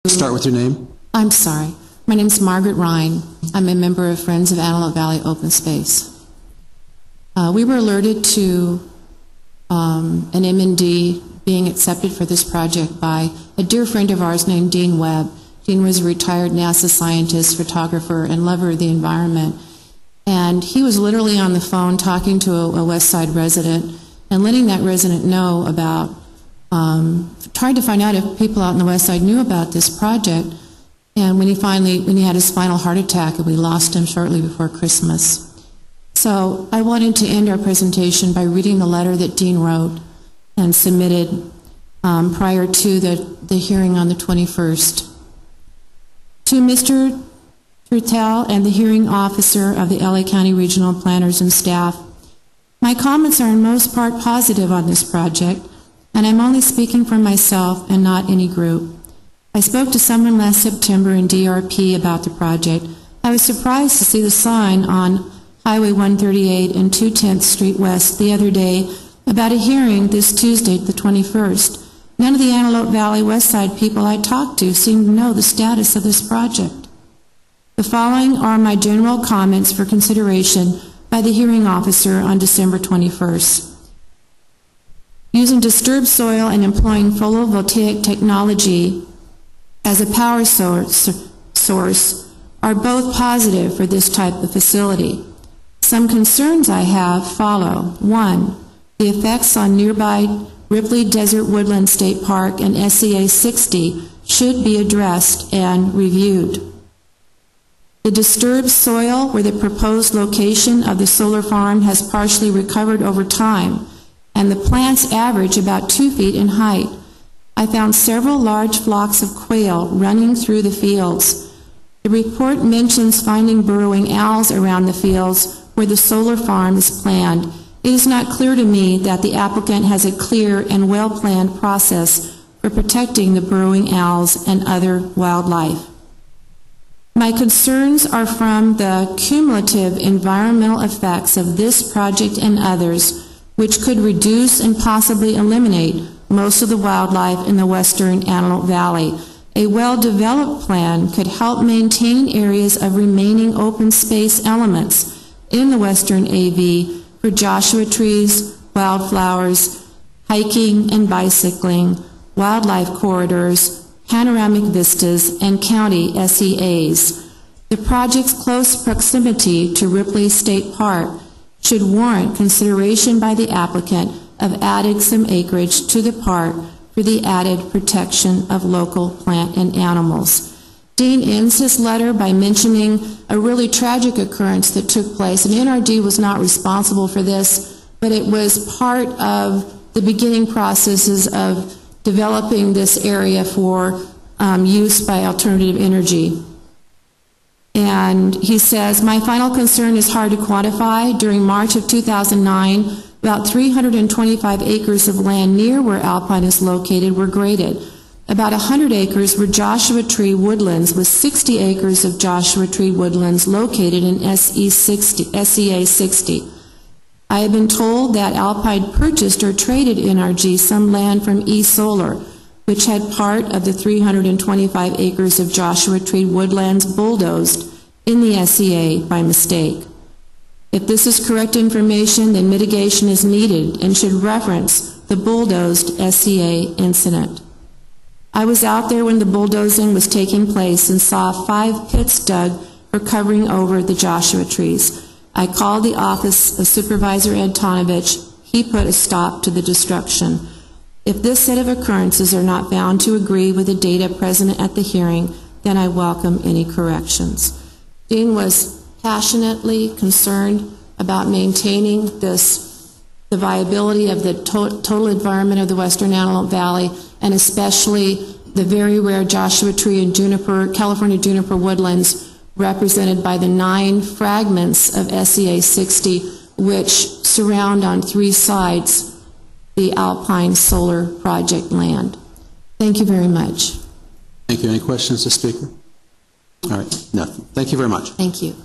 Start with your name. I'm sorry. My name's Margret Ryan. I'm a member of Friends of Antelope Valley Open Space. We were alerted to an M&D being accepted for this project by a dear friend of ours named Dean Webb. Dean was a retired NASA scientist, photographer, and lover of the environment. And he was literally on the phone talking to a West Side resident and letting that resident know about, tried to find out if people out in the West Side knew about this project. And when he had his final heart attack, and we lost him shortly before Christmas. So I wanted to end our presentation by reading the letter that Dean wrote and submitted prior to the hearing on the 21st. To Mr. Turtel and the hearing officer of the LA County Regional Planners and staff, my comments are in most part positive on this project, and I'm only speaking for myself and not any group. I spoke to someone last September in DRP about the project. I was surprised to see the sign on Highway 138 and 210th Street West the other day about a hearing this Tuesday, the 21st. None of the Antelope Valley West Side people I talked to seemed to know the status of this project. The following are my general comments for consideration by the hearing officer on December 21st. Using disturbed soil and employing photovoltaic technology as a power source are both positive for this type of facility. Some concerns I have follow. 1, the effects on nearby Ripley Desert Woodland State Park and SCA 60 should be addressed and reviewed. The disturbed soil where the proposed location of the solar farm has partially recovered over time, and the plants average about 2 feet in height. I found several large flocks of quail running through the fields. The report mentions finding burrowing owls around the fields where the solar farm is planned. It is not clear to me that the applicant has a clear and well-planned process for protecting the burrowing owls and other wildlife. My concerns are from the cumulative environmental effects of this project and others, which could reduce and possibly eliminate most of the wildlife in the western Antelope Valley. A well-developed plan could help maintain areas of remaining open space elements in the western AV for Joshua trees, wildflowers, hiking and bicycling, wildlife corridors, panoramic vistas, and county SEAs. The project's close proximity to Ripley State Park should warrant consideration by the applicant of adding some acreage to the park for the added protection of local plant and animals. Dean ends his letter by mentioning a really tragic occurrence that took place, and NRD was not responsible for this, but it was part of the beginning processes of developing this area for use by alternative energy. And he says, my final concern is hard to quantify. During March of 2009, about 325 acres of land near where Alpine is located were graded. About 100 acres were Joshua Tree woodlands, with 60 acres of Joshua Tree woodlands located in SCA 60. I have been told that Alpine purchased or traded NRG some land from eSolar, which had part of the 325 acres of Joshua Tree woodlands bulldozed in the SCA by mistake. If this is correct information, then mitigation is needed and should reference the bulldozed SCA incident. I was out there when the bulldozing was taking place and saw 5 pits dug for covering over the Joshua trees. I called the office of Supervisor Ed Tonovich. He put a stop to the destruction. If this set of occurrences are not found to agree with the data present at the hearing, then I welcome any corrections. Dean was passionately concerned about maintaining the viability of the total environment of the western Antelope Valley, and especially the very rare Joshua Tree and California juniper woodlands represented by the 9 fragments of SCA 60, which surround on 3 sides the Alpine Solar Project land. Thank you very much. Thank you. Any questions to the speaker? All right, nothing. Thank you very much. Thank you.